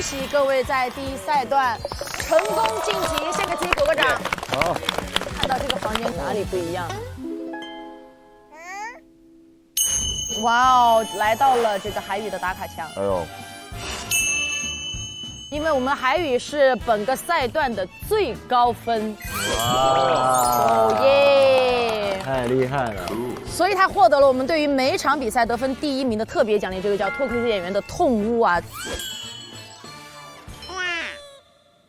喜各位在第一赛段成功晋级，先给自己鼓个掌。好，看到这个房间哪里不一样？哇哦，来到了这个海宇的打卡墙。哎呦，因为我们海宇是本个赛段的最高分。哇，哦耶！太厉害了！所以他获得了我们对于每一场比赛得分第1名的特别奖励，这个叫脱口秀演员的痛污啊。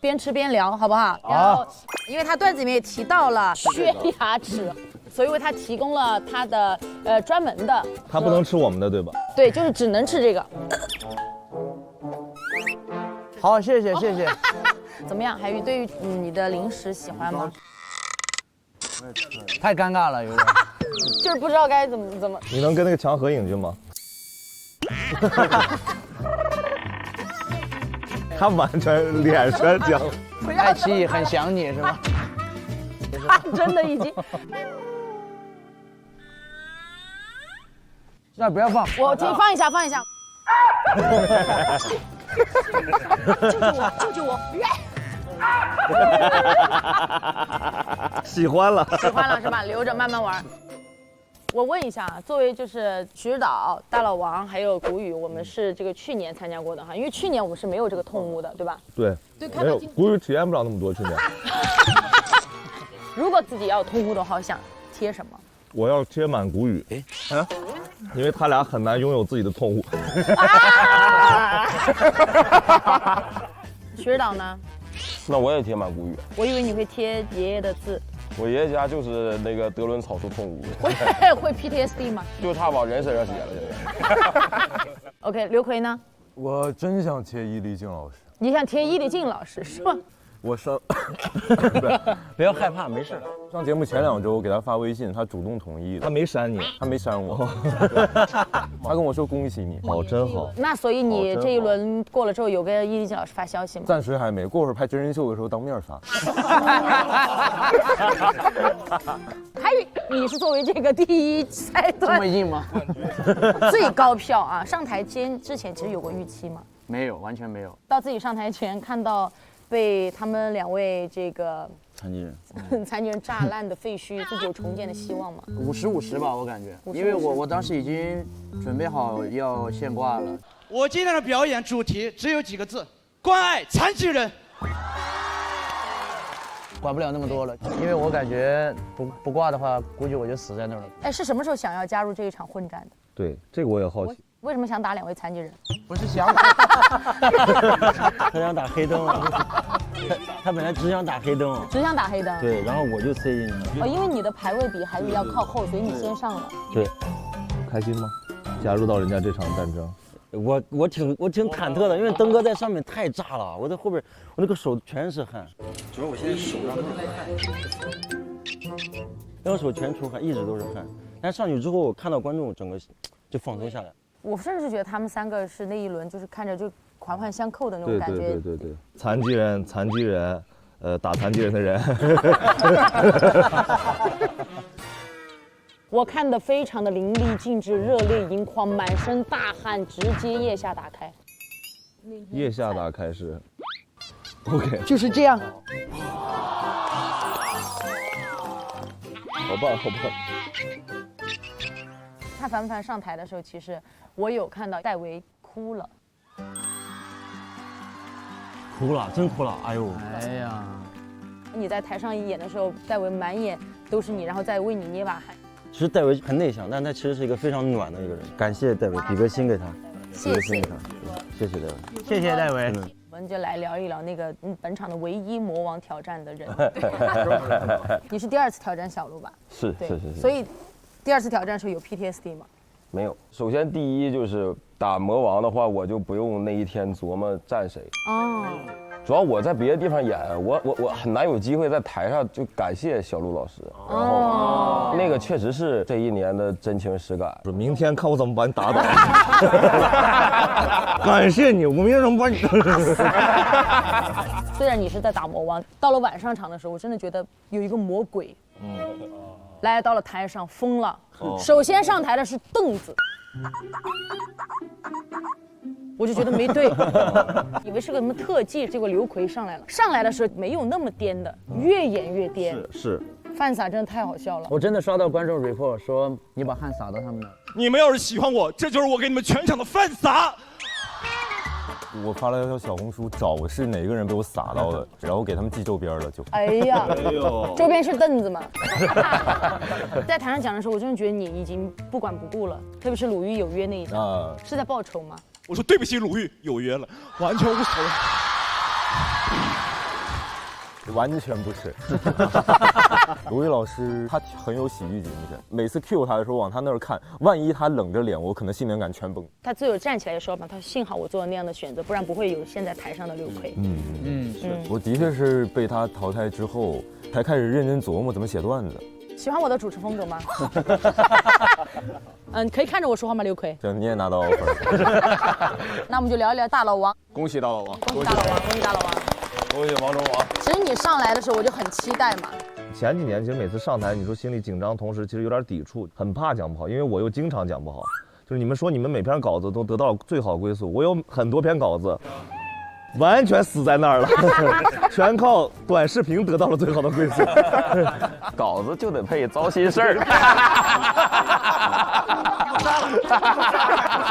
边吃边聊，好不好？然后，因为他段子里面也提到了削牙齿，所以为他提供了他的专门的。他不能吃我们的，对吧？对，就是只能吃这个。好，谢谢谢谢。怎么样，海宇？对于你的零食喜欢吗？太尴尬了，有点。就是不知道该怎么。你能跟那个墙合影去吗？他完全脸上僵。爱奇艺很想你是吧？他真的已经。那不要放，我放一下。救救我！喜欢了是吧？留着慢慢玩。我问一下，作为就是徐指导、大老王还有谷雨，我们是这个去年参加过的哈，因为去年我们是没有这个痛污的，对吧？对，没有，估计体验不了那么多去年。如果自己要痛污的话，想贴什么？我要贴满谷雨，因为他俩很难拥有自己的痛物。徐指导呢？那我也贴满谷雨。我以为你会贴爷爷的字。我爷爷家就是那个德伦草书痛污。会 PTSD 吗？就差往人身上写了现在。OK， 刘奎呢？我真想贴伊丽静老师。你想贴伊丽静老师是吗？我上，不要害怕，没事。上节目前2周给他发微信，他主动同意的。他没删你，他没删我。他跟我说恭喜你。哦，真好。那所以你这一轮过了之后，有跟伊丽静老师发消息吗？暂时还没，过会儿拍真人秀的时候当面发。海宇，你是作为这个第一赛段这么硬吗？最高票啊！上台之前其实有过预期吗？没有，完全没有。到自己上台前看到被他们2位这个残疾人炸烂的废墟，自己有重建的希望吗？50-50吧，我感觉，因为我当时已经准备好要献挂了。我今天的表演主题只有几个字：关爱残疾人。管不了那么多了，因为我感觉不挂的话，估计我就死在那儿了。哎，是什么时候想要加入这一场混战的？对，这个我也好奇。为什么想打2位残疾人？不是想打，他想打黑灯啊。他本来只想打黑灯，只想打黑灯。对，然后我就塞进去了。哦，因为你的排位比海宇要靠后，所以你先上了。对，开心吗？加入到人家这场战争，我挺忐忑的，因为登哥在上面太炸了，我在后边，我那个手全是汗。主要我现在手上都是汗，两手全出汗，一直都是汗。但上去之后，我看到观众，整个就放松下来。我甚至觉得他们3个是那一轮就是看着就环环相扣的那种感觉。对，残疾人，打残疾人的人。我看得非常的淋漓尽致，热泪盈眶，满身大汗，直接腋下打开。腋下打开是 ，OK， 就是这样。好棒。他凡凡上台的时候，其实我有看到戴维哭了。哭了，真哭了！哎呦，哎呀！你在台上演的时候，戴维满眼都是你，然后再为你捏把汗。其实戴维很内向，但他其实是一个非常暖的一个人。感谢戴维，比个心给他，谢谢，谢谢戴维，谢谢戴维。我们就来聊一聊那个本场的唯一魔王挑战的人。你是第2次挑战小鹿吧？是。所以第2次挑战时候有 PTSD 吗？没有。首先第一就是打魔王的话，我就不用那一天琢磨站谁。哦。主要我在别的地方演，我很难有机会在台上就感谢小鹿老师，然后那个确实是这1年的真情实感。说明天看我怎么把你打倒。感谢你，我明天怎么把你。虽然你是在打魔王，到了晚上场的时候，我真的觉得有一个魔鬼，来到了台上疯了。首先上台的是凳子。我就觉得没对，以为是个什么特技，结果刘奎上来了。上来的时候没有那么颠的，越演越颠。是。饭撒真的太好笑了。我真的刷到观众 report 说你把汗撒到他们那儿。你们要是喜欢我，这就是我给你们全场的饭撒。我发了条小红书找是哪个人被我撒到的，然后给他们寄周边了就。哎呀，周边是凳子嘛。在台上讲的时候，我真的觉得你已经不管不顾了，特别是鲁豫有约那一场，是在报仇吗？我说对不起，鲁豫有约了，完全无所谓。完全不是，鲁豫老师他很有喜剧精神，每次 cue 他的时候往他那儿看，万一他冷着脸，我可能信任感全崩。他最后站起来的时候嘛，他说幸好我做了那样的选择，不然不会有现在台上的刘奎。我的确是被他淘汰之后，才开始认真琢磨怎么写段子。喜欢我的主持风格吗？可以看着我说话吗，刘奎？行，你也拿到 offer。那我们就聊一聊大老王。恭喜大老王！恭喜大老王！恭喜大老王！恭喜王中王！其实你上来的时候我就很期待嘛。前几年其实每次上台，你说心里紧张，同时其实有点抵触，很怕讲不好，因为我又经常讲不好。就是你们说你们每篇稿子都得到了最好归宿，我有很多篇稿子完全死在那儿了，全靠短视频得到了最好的归宿。稿子就得配糟心事儿。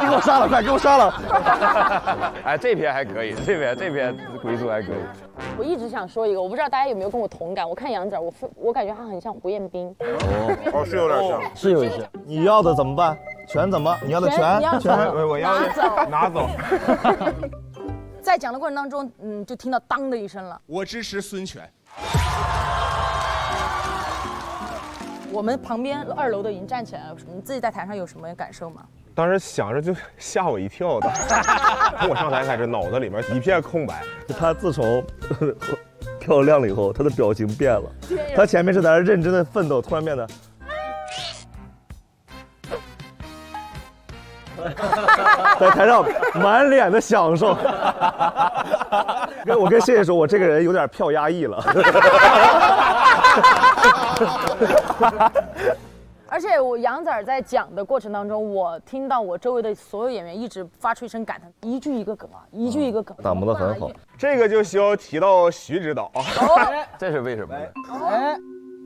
你给我杀了，快给我杀了！哎，这篇还可以，这篇归宿还可以。我一直想说一个，我不知道大家有没有跟我同感。我看杨子，我感觉他很像胡彦斌。哦，是有点像，是有一些。你要的怎么办？全怎么？你要的全我要拿走。在讲的过程当中，就听到当的一声了。我支持孙权。我们旁边2楼的已经站起来了，你自己在台上有什么感受吗？当时想着就吓我一跳的，从我上台开始，脑子里面一片空白。他自从漂亮了以后，他的表情变了。他前面是在那认真的奋斗，突然变得。在台上满脸的享受。我跟谢谢说，我这个人有点票压抑了。而且我杨仔在讲的过程当中，我听到我周围的所有演员一直发出一声感叹，一句一个梗啊，一句一个梗，打磨得很好。这个就需要提到徐指导，这是为什么呢？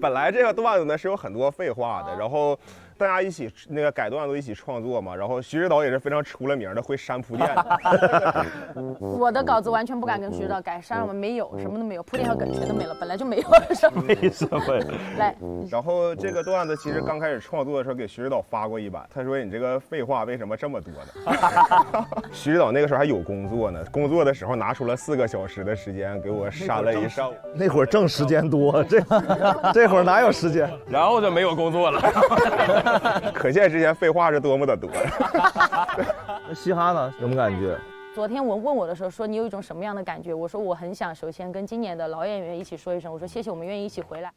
本来这个段子呢是有很多废话的，然后大家一起那个改段子一起创作嘛，然后徐指导也是非常出了名的会删铺垫的。我的稿子完全不敢跟徐指导改，删了没有，什么都没有，铺垫和梗全都没了，本来就没有。为什么？来，然后这个段子其实刚开始创作的时候给徐指导发过一版，他说你这个废话为什么这么多呢？徐指导那个时候还有工作呢，工作的时候拿出了4个小时的时间给我删了一上午。那会儿正时间多，这会儿哪有时间？然后就没有工作了。可见之前废话是多么的多。那嘻哈呢？什么感觉？昨天问我的时候说你有一种什么样的感觉？我说我很想首先跟今年的老演员一起说一声，我说谢谢我们愿意一起回来。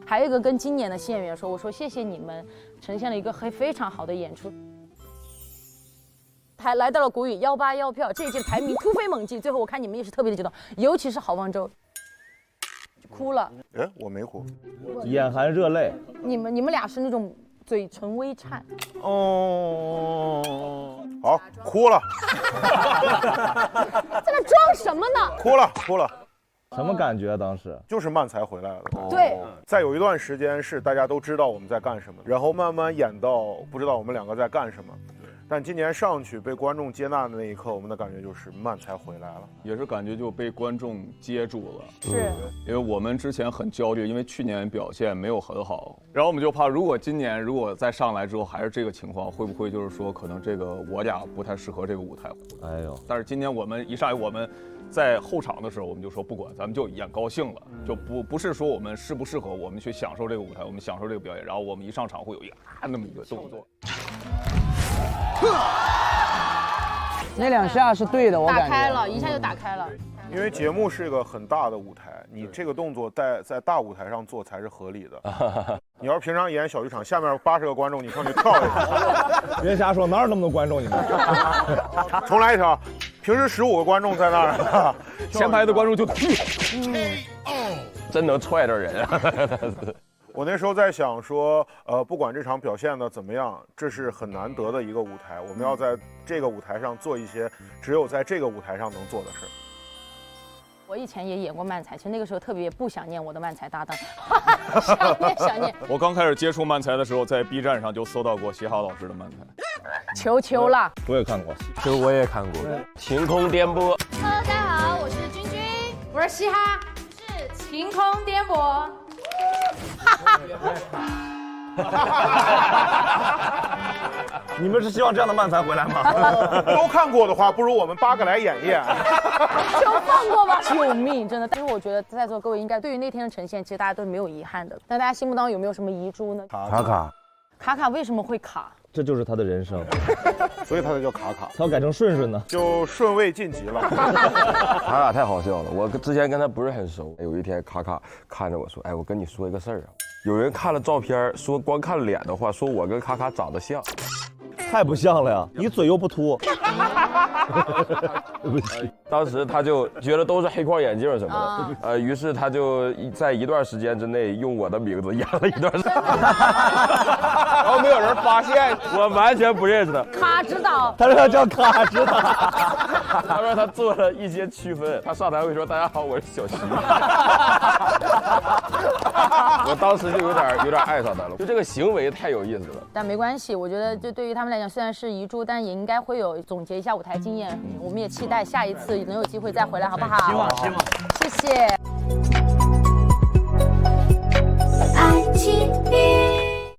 还有一个跟今年的新演员说，我说谢谢你们呈现了一个非常好的演出。来到了谷雨181票，这一届排名突飞猛进，最后我看你们也是特别的激动，尤其是郝望周，哭了。哎，我没哭，眼含热泪。你们俩是那种嘴唇微颤。哦，好，哭了。在那装什么呢？哭了。什么感觉？当时就是漫才回来了。对，再有一段时间是大家都知道我们在干什么，然后慢慢演到不知道我们2个在干什么。但今年上去被观众接纳的那一刻，我们的感觉就是漫才回来了，也是感觉就被观众接住了。是，因为我们之前很焦虑，因为去年表现没有很好，然后我们就怕，如果今年再上来之后还是这个情况，会不会就是说可能这个我俩不太适合这个舞台？哎呦！但是今年我们一上来，我们在后场的时候，我们就说不管，咱们就演高兴了，就不是说我们适不适合，我们去享受这个舞台，我们享受这个表演，然后我们一上场会有一个那么一个动作。那2下是对的，我感觉打开了，一下就打开了。因为节目是一个很大的舞台，你这个动作在大舞台上做才是合理的。你要是平常演小剧场，下面80个观众，你上去跳一下。别瞎说，哪有那么多观众？你们重来一条，平时15个观众在那儿，前排的观众就真能踹着人。我那时候在想说，不管这场表现的怎么样，这是很难得的一个舞台，我们要在这个舞台上做一些只有在这个舞台上能做的事。我以前也演过漫才，其实那个时候特别不想念我的漫才搭档，想念。我刚开始接触漫才的时候，在 B 站上就搜到过嘻哈老师的漫才，求求了。我也看过，其实我也看过《晴空颠簸》。Hello， 大家好，我是君君，我是嘻哈，是晴空颠簸。你们是希望这样的漫才回来吗？都看过的话，不如我们8个来演一演。就放过吧！救命！真的。但是我觉得在座各位应该对于那天的呈现，其实大家都是没有遗憾的。但大家心目当中有没有什么遗珠呢？卡卡为什么会卡？这就是他的人生，所以他才叫卡卡。他要改成顺顺呢，就顺位晋级了。卡卡太好笑了，我之前跟他不是很熟。有一天卡卡看着我说：“哎，我跟你说一个事儿啊，有人看了照片说光看脸的话，说我跟卡卡长得像。”太不像了呀！你嘴又不凸。当时他就觉得都是黑框眼镜什么的，于是他就在一段时间之内用我的名字演了一段时间，然后没有人发现，我完全不认识他。卡指导，他说他叫卡指导，他说他做了一些区分，他上台会说：“大家好，我是小徐。”我当时就有点爱上他了，就这个行为太有意思了。但没关系，我觉得这对于他们来讲虽然是遗珠，但也应该会有总结一下舞台经验。我们也期待下一次能有机会再回来，好不好？希望，谢谢。爱奇艺。